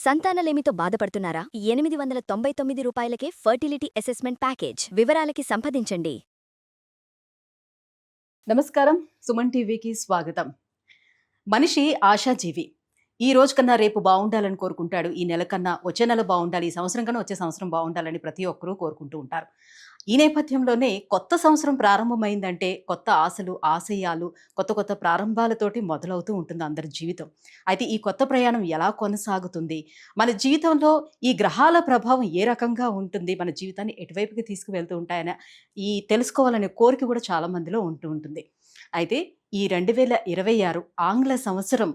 సంతానలేమితో బాధపడుతున్నారా? 899 రూపాయలకే fertility assessment package. వివరాలకి సంప్రదించండి. నమస్కారం, సుమన్ టీవీకి స్వాగతం. మనిషి ఆశాజీవి. ఈ రోజు కన్నా రేపు బాగుండాలని కోరుకుంటాడు. ఈ నెల కన్నా వచ్చే నెల బాగుండాలి, ఈ సంవత్సరం కన్నా వచ్చే సంవత్సరం బాగుండాలని ప్రతి ఒక్కరూ కోరుకుంటూ ఉంటారు. ఈ నేపథ్యంలోనే కొత్త సంవత్సరం ప్రారంభమైందంటే కొత్త ఆశలు, ఆశయాలు, కొత్త కొత్త ప్రారంభాలతోటి మొదలవుతూ ఉంటుంది అందరి జీవితం. అయితే ఈ కొత్త ప్రయాణం ఎలా కొనసాగుతుంది, మన జీవితంలో ఈ గ్రహాల ప్రభావం ఏ రకంగా ఉంటుంది, మన జీవితాన్ని ఎటువైపుకి తీసుకువెళ్తూ ఉంటాయని తెలుసుకోవాలనే కోరిక కూడా చాలా మందిలో ఉంటూ ఉంటుంది. అయితే ఈ 2026 ఆంగ్ల సంవత్సరం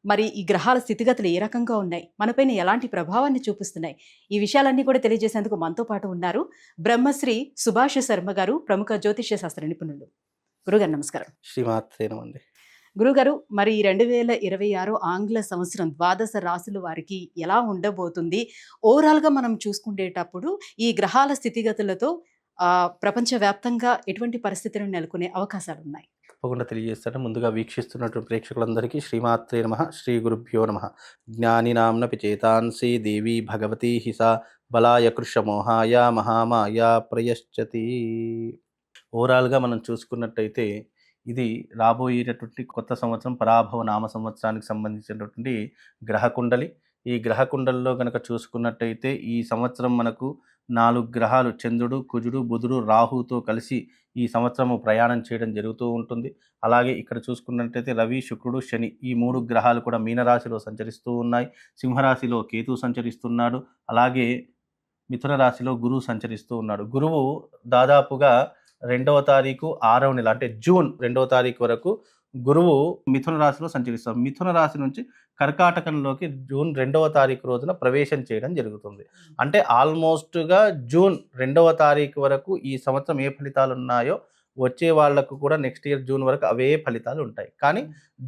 మరి ఈ గ్రహాల స్థితిగతులు ఏ రకంగా ఉన్నాయి, మనపైన ఎలాంటి ప్రభావాన్ని చూపిస్తున్నాయి, ఈ విషయాలన్నీ కూడా తెలియజేసేందుకు మనతో పాటు ఉన్నారు బ్రహ్మశ్రీ సుభాష్ శర్మ గారు, ప్రముఖ జ్యోతిష్య శాస్త్ర నిపుణులు. గురుగారు నమస్కారం. శ్రీమాత్రేనమండి. గురుగారు, మరి 2026 ఆంగ్ల సంవత్సరం ద్వాదశ రాశుల వారికి ఎలా ఉండబోతుంది? ఓవరాల్గా మనం చూసుకునేటప్పుడు ఈ గ్రహాల స్థితిగతులతో ప్రపంచవ్యాప్తంగా ఎటువంటి పరిస్థితులను నెలకొనే అవకాశాలు ఉన్నాయి? తప్పకుండా తెలియజేస్తాను. ముందుగా వీక్షిస్తున్నటువంటి ప్రేక్షకులందరికీ శ్రీమాత్రే నమః, శ్రీ గురుభ్యో నమః. జ్ఞానినాంనపి చేతాంసి దేవి భగవతి హిసా బలాయ కృషమోహాయ మహామాయ ప్రయశ్చతి. ఓవరాల్గా మనం చూసుకున్నట్టయితే ఇది రాబోయేటటువంటి కొత్త సంవత్సరం పరాభవ నామ సంవత్సరానికి సంబంధించినటువంటి గ్రహకుండలి. ఈ గ్రహకుండలిలో కనుక చూసుకున్నట్టయితే ఈ సంవత్సరం మనకు 4 గ్రహాలు చంద్రుడు, కుజుడు, బుధుడు, రాహుతో కలిసి ఈ సంవత్సరము ప్రయాణం చేయడం జరుగుతూ ఉంటుంది. అలాగే ఇక్కడ చూసుకున్నట్టయితే రవి, శుక్రుడు, శని ఈ 3 గ్రహాలు కూడా మీనరాశిలో సంచరిస్తూ ఉన్నాయి. సింహరాశిలో కేతు సంచరిస్తున్నాడు. అలాగే మిథున రాశిలో గురువు సంచరిస్తూ ఉన్నాడు. గురువు దాదాపుగా 2వ తారీఖు 6వ నెల అంటే జూన్ 2వ తారీఖు వరకు గురువు మిథున రాశిలో సంచరిస్తారు. మిథున రాశి నుంచి కర్కాటకంలోకి జూన్ 2వ తారీఖు రోజున ప్రవేశం చేయడం జరుగుతుంది. అంటే ఆల్మోస్ట్గా జూన్ 2వ తారీఖు వరకు ఈ సంవత్సరం ఏ ఫలితాలు ఉన్నాయో వచ్చే వాళ్లకు కూడా నెక్స్ట్ ఇయర్ జూన్ వరకు అవే ఫలితాలు ఉంటాయి. కానీ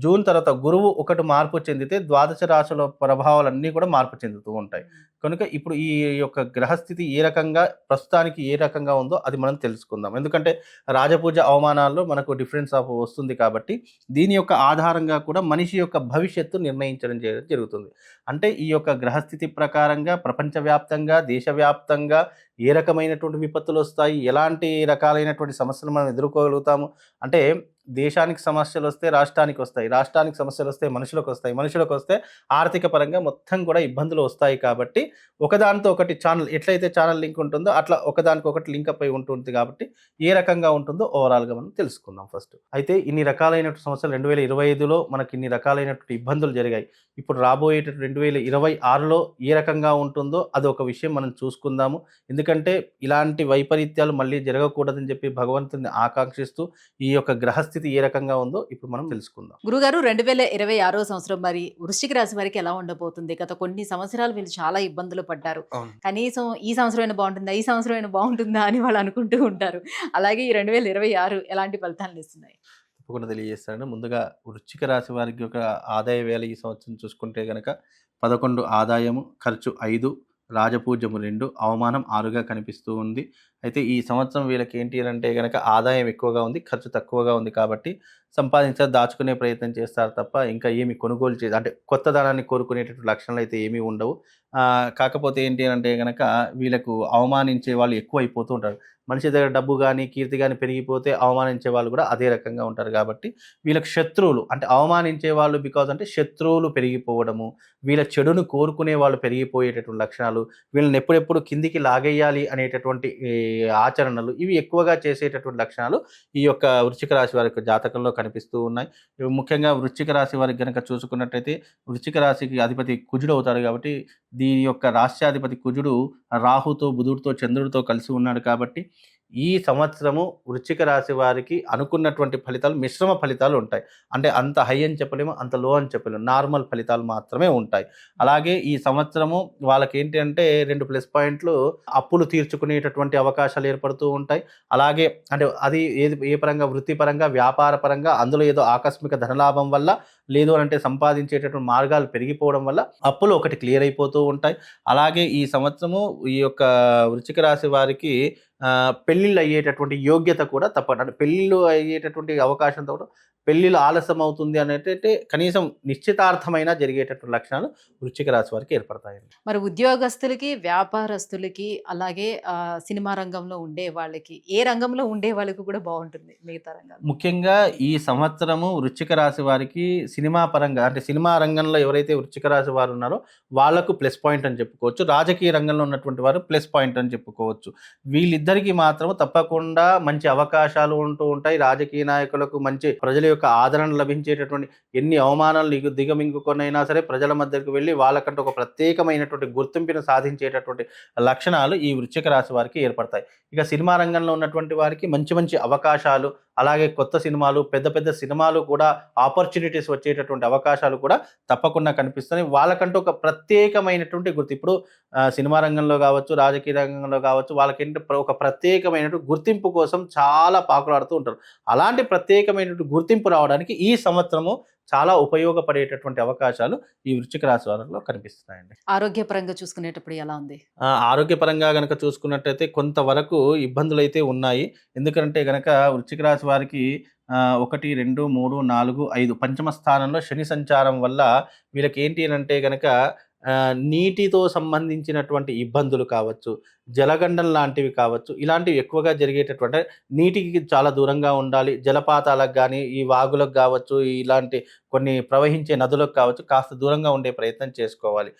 జూన్ తర్వాత గురువు ఒకటి మార్పు చెందితే ద్వాదశ రాశుల ప్రభావాలన్నీ కూడా మార్పు చెందుతూ ఉంటాయి. కనుక ఇప్పుడు ఈ యొక్క గ్రహస్థితి ఏ రకంగా ప్రస్తుతానికి ఏ రకంగా ఉందో అది మనం తెలుసుకుందాం. ఎందుకంటే రాజపూజ అవమానాల్లో మనకు డిఫరెన్స్ ఆఫ్ వస్తుంది కాబట్టి దీని యొక్క ఆధారంగా కూడా మనిషి యొక్క భవిష్యత్తు నిర్ణయించడం జరుగుతుంది. అంటే ఈ యొక్క గ్రహస్థితి ప్రకారంగా ప్రపంచవ్యాప్తంగా, దేశవ్యాప్తంగా ఏ రకమైనటువంటి విపత్తులు వస్తాయి, ఎలాంటి రకాలైనటువంటి సమస్యలు మనం ఎదుర్కోగలుగుతాము. అంటే దేశానికి సమస్యలు వస్తే రాష్ట్రానికి వస్తాయి, రాష్ట్రానికి సమస్యలు వస్తే మనుషులకు వస్తాయి, మనుషులకు వస్తే ఆర్థిక పరంగా మొత్తం కూడా ఇబ్బందులు వస్తాయి. కాబట్టి ఒకదానితో ఒకటి ఛానల్ ఎట్లయితే ఛానల్ లింక్ ఉంటుందో అట్లా ఒకదానికి ఒకటి లింక్ అప్ అయి ఉంటుంది. కాబట్టి ఏ రకంగా ఉంటుందో ఓవరాల్గా మనం తెలుసుకుందాం ఫస్ట్. అయితే ఇన్ని రకాలైనటువంటి సమస్యలు 2025లో మనకి ఇన్ని రకాలైనటువంటి ఇబ్బందులు జరిగాయి. ఇప్పుడు రాబోయేటటువంటి 2026లో ఏ రకంగా ఉంటుందో అది ఒక విషయం మనం చూసుకుందాము. ఎందుకంటే ఇలాంటి వైపరీత్యాలు మళ్ళీ జరగకూడదని చెప్పి భగవంతుని ఆకాంక్షిస్తూ ఈ యొక్క గ్రహస్థితి ఏ రకంగా ఉందో ఇప్పుడు మనం తెలుసుకుందాం. గురుగారు, 2026 సంవత్సరం మరి వృశ్చిక రాశి వారికి ఎలా ఉండబోతుంది? గత కొన్ని సంవత్సరాలు వీళ్ళు చాలా ఇబ్బందులు పడ్డారు. కనీసం ఈ సంవత్సరం బాగుంటుందా, ఈ సంవత్సరం బాగుంటుందా అని వాళ్ళు అనుకుంటూ ఉంటారు. అలాగే ఈ 2026 ఎలాంటి ఫలితాలను ఇస్తున్నాయి? తప్పకుండా తెలియజేస్తాను. ముందుగా వృశ్చిక రాశి వారికి ఒక ఆదాయ వేళ ఈ సంవత్సరం చూసుకుంటే కనుక 11 ఆదాయము, ఖర్చు 5, రాజపూజ్యము 2, అవమానం 6గా కనిపిస్తూ ఉంది. అయితే ఈ సంవత్సరం వీళ్ళకి ఏంటి అంటే కనుక ఆదాయం ఎక్కువగా ఉంది, ఖర్చు తక్కువగా ఉంది. కాబట్టి దాచుకునే ప్రయత్నం చేస్తారు తప్ప ఇంకా ఏమి కొనుగోలు అంటే కొత్త ధనాన్ని కోరుకునేటటువంటి లక్షణాలు అయితే ఏమీ ఉండవు. కాకపోతే ఏంటి అంటే కనుక వీళ్ళకు అవమానించే వాళ్ళు ఎక్కువ అయిపోతూ ఉంటారు. మనిషి దగ్గర డబ్బు కానీ కీర్తి కానీ పెరిగిపోతే అవమానించే వాళ్ళు కూడా అదే రకంగా ఉంటారు. కాబట్టి వీళ్ళకి శత్రువులు అంటే అవమానించే వాళ్ళు బికాజ్ అంటే శత్రువులు పెరిగిపోవడము, వీళ్ళ చెడును కోరుకునే వాళ్ళు పెరిగిపోయేటటువంటి లక్షణాలు, వీళ్ళని ఎప్పుడెప్పుడు కిందికి లాగేయాలి అనేటటువంటి ఆచరణలు ఇవి ఎక్కువగా చేసేటటువంటి లక్షణాలు ఈ యొక్క వృశ్చిక రాశి వారి జాతకంలో కనిపిస్తూ ఉన్నాయి. ముఖ్యంగా వృశ్చిక రాశి వారికి కనుక చూసుకున్నట్టయితే వృశ్చిక రాశికి అధిపతి కుజుడు అవుతాడు. కాబట్టి దీని యొక్క రాష్ట్రాధిపతి కుజుడు రాహుతో, బుధుడితో, చంద్రుడితో కలిసి ఉన్నాడు. కాబట్టి ఈ సంవత్సరము వృశ్చిక రాశి వారికి అనుకున్నటువంటి ఫలితాలు మిశ్రమ ఫలితాలు ఉంటాయి. అంటే అంత హై అని చెప్పలేము, అంత లో అని చెప్పలేము, నార్మల్ ఫలితాలు మాత్రమే ఉంటాయి. అలాగే ఈ సంవత్సరము వాళ్ళకి ఏంటి అంటే 2 ప్లస్ పాయింట్లు, అప్పులు తీర్చుకునేటటువంటి అవకాశాలు ఏర్పడుతూ ఉంటాయి. అలాగే అంటే అది ఏ పరంగా, వృత్తిపరంగా, వ్యాపార పరంగా అందులో ఏదో ఆకస్మిక ధనలాభం వల్ల, లేదు అంటే సంపాదించేటటువంటి మార్గాలు పెరిగిపోవడం వల్ల అప్పులు ఒకటి క్లియర్ అయిపోతూ ఉంటాయి. అలాగే ఈ సంవత్సరము ఈ యొక్క వృశ్చిక రాశి వారికి పెళ్ళిళ్ళు అయ్యేటటువంటి యోగ్యత కూడా తప్పదు. అంటే పెళ్ళిళ్ళు అయ్యేటటువంటి అవకాశంతో పెళ్ళిళ్ళు ఆలస్యం అవుతుంది అనేటైతే కనీసం నిశ్చితార్థమైన జరిగేటటువంటి లక్షణాలు వృశ్చిక రాశి వారికి ఏర్పడతాయండి. మరి ఉద్యోగస్తులకి, వ్యాపారస్తులకి, అలాగే సినిమా రంగంలో ఉండే వాళ్ళకి, ఏ రంగంలో ఉండే వాళ్ళకి కూడా బాగుంటుంది మిగతా రంగాలు. ముఖ్యంగా ఈ సంవత్సరము వృశ్చిక రాశి వారికి సినిమా పరంగా అంటే సినిమా రంగంలో ఎవరైతే వృశ్చిక రాశి వారు ఉన్నారో వాళ్ళకు ప్లస్ పాయింట్ అని చెప్పుకోవచ్చు. రాజకీయ రంగంలో ఉన్నటువంటి వారు ప్లస్ పాయింట్ అని చెప్పుకోవచ్చు. వీళ్ళిద్దరికీ మాత్రం తప్పకుండా మంచి అవకాశాలు ఉంటూ ఉంటాయి. రాజకీయ నాయకులకు మంచి ప్రజల యొక్క ఆదరణ లభించేటటువంటి ఎన్ని అవమానాలు దిగమింగుకొనైనా సరే ప్రజల మధ్యకు వెళ్ళి వాళ్ళకంటే ఒక ప్రత్యేకమైనటువంటి గుర్తింపును సాధించేటటువంటి లక్షణాలు ఈ వృశ్చిక రాశి వారికి ఏర్పడతాయి. ఇక సినిమా రంగంలో ఉన్నటువంటి వారికి మంచి మంచి అవకాశాలు, అలాగే కొత్త సినిమాలు, పెద్ద పెద్ద సినిమాలు కూడా ఆపర్చునిటీస్ వచ్చేటటువంటి అవకాశాలు కూడా తప్పకుండా కనిపిస్తున్నాయి. వాళ్ళకంటూ ఒక ప్రత్యేకమైనటువంటి గుర్తు ఇప్పుడు సినిమా రంగంలో కావచ్చు, రాజకీయ రంగంలో కావచ్చు, వాళ్ళకేంటి ఒక ప్రత్యేకమైనటువంటి గుర్తింపు కోసం చాలా పాకులాడుతూ ఉంటారు. అలాంటి ప్రత్యేకమైనటువంటి గుర్తింపు రావడానికి ఈ సంవత్సరము చాలా ఉపయోగపడేటటువంటి అవకాశాలు ఈ వృశ్చిక రాశి వారిలో కనిపిస్తున్నాయండి. ఆరోగ్యపరంగా చూసుకునేటప్పుడు ఎలా ఉంది? ఆరోగ్యపరంగా గనక చూసుకున్నట్టయితే కొంతవరకు ఇబ్బందులైతే ఉన్నాయి. ఎందుకంటే గనక వృశ్చిక రాశి వారికి 1, 2, 3, 4, 5 పంచమ స్థానంలో శని సంచారం వల్ల వీళ్ళకి ఏంటి అనంటే గనక నీటితో సంబంధించినటువంటి ఇబ్బందులు కావచ్చు, జలగండం లాంటివి కావచ్చు, ఇలాంటివి ఎక్కువగా జరిగేటటువంటి నీటికి చాలా దూరంగా ఉండాలి. జలపాతాలకు కానీ, ఈ వాగులకు కావచ్చు, ఇలాంటి కొన్ని ప్రవహించే నదులకు కావచ్చు కాస్త దూరంగా ఉండే ప్రయత్నం చేసుకోవాలి.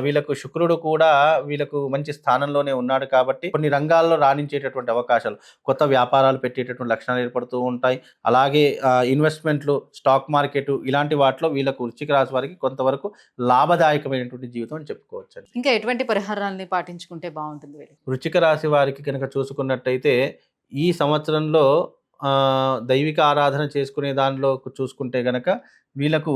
వీళ్ళకు శుక్రుడు కూడా వీళ్ళకు మంచి స్థానంలోనే ఉన్నాడు కాబట్టి కొన్ని రంగాల్లో రాణించేటటువంటి అవకాశాలు, కొత్త వ్యాపారాలు పెట్టేటటువంటి లక్షణాలు ఏర్పడుతూ ఉంటాయి. అలాగే ఇన్వెస్ట్మెంట్లు, స్టాక్ మార్కెట్ ఇలాంటి వాటిలో వీళ్ళకు వృశ్చిక రాశి వారికి కొంతవరకు లాభదాయకమైనటువంటి జీవితం అని చెప్పుకోవచ్చు. ఇంకా ఎటువంటి పరిహారాలని పాటించుకుంటే బాగుంటుంది? వృశ్చిక రాశి వారికి కనుక చూసుకున్నట్టయితే ఈ సంవత్సరంలో దైవిక ఆరాధన చేసుకునే దానిలో చూసుకుంటే గనక వీళ్ళకు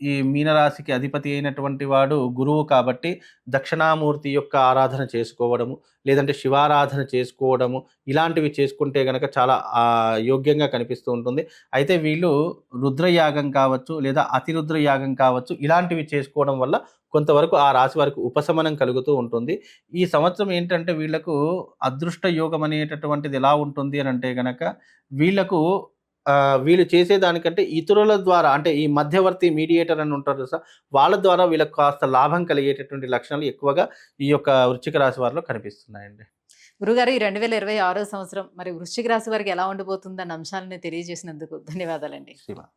ఈ మీనరాశికి అధిపతి అయినటువంటి వాడు గురువు కాబట్టి దక్షిణామూర్తి యొక్క ఆరాధన చేసుకోవడము, లేదంటే శివారాధన చేసుకోవడము ఇలాంటివి చేసుకుంటే గనక చాలా యోగ్యంగా కనిపిస్తూ ఉంటుంది. అయితే వీళ్ళు రుద్రయాగం కావచ్చు, లేదా అతిరుద్ర యాగం కావచ్చు, ఇలాంటివి చేసుకోవడం వల్ల కొంతవరకు ఆ రాశి వారికి ఉపశమనం కలుగుతూ ఉంటుంది. ఈ సంవత్సరం ఏంటంటే వీళ్ళకు అదృష్ట యోగం అనేటటువంటిది ఎలా ఉంటుంది అని అంటే గనక వీళ్ళకు వీళ్ళు చేసేదానికంటే ఇతరుల ద్వారా, అంటే ఈ మధ్యవర్తి మీడియేటర్ అని ఉంటారు కదా, వాళ్ళ ద్వారా వీళ్ళకి కాస్త లాభం కలిగేటటువంటి లక్షణాలు ఎక్కువగా ఈ యొక్క వృశ్చిక రాశి వారిలో కనిపిస్తున్నాయండి. గురుగారు, ఈ 2026 సంవత్సరం మరి వృశ్చిక రాశి వారికి ఎలా ఉండబోతుందన్న అంశాలని తెలియజేసినందుకు ధన్యవాదాలండి. శ్రీమా.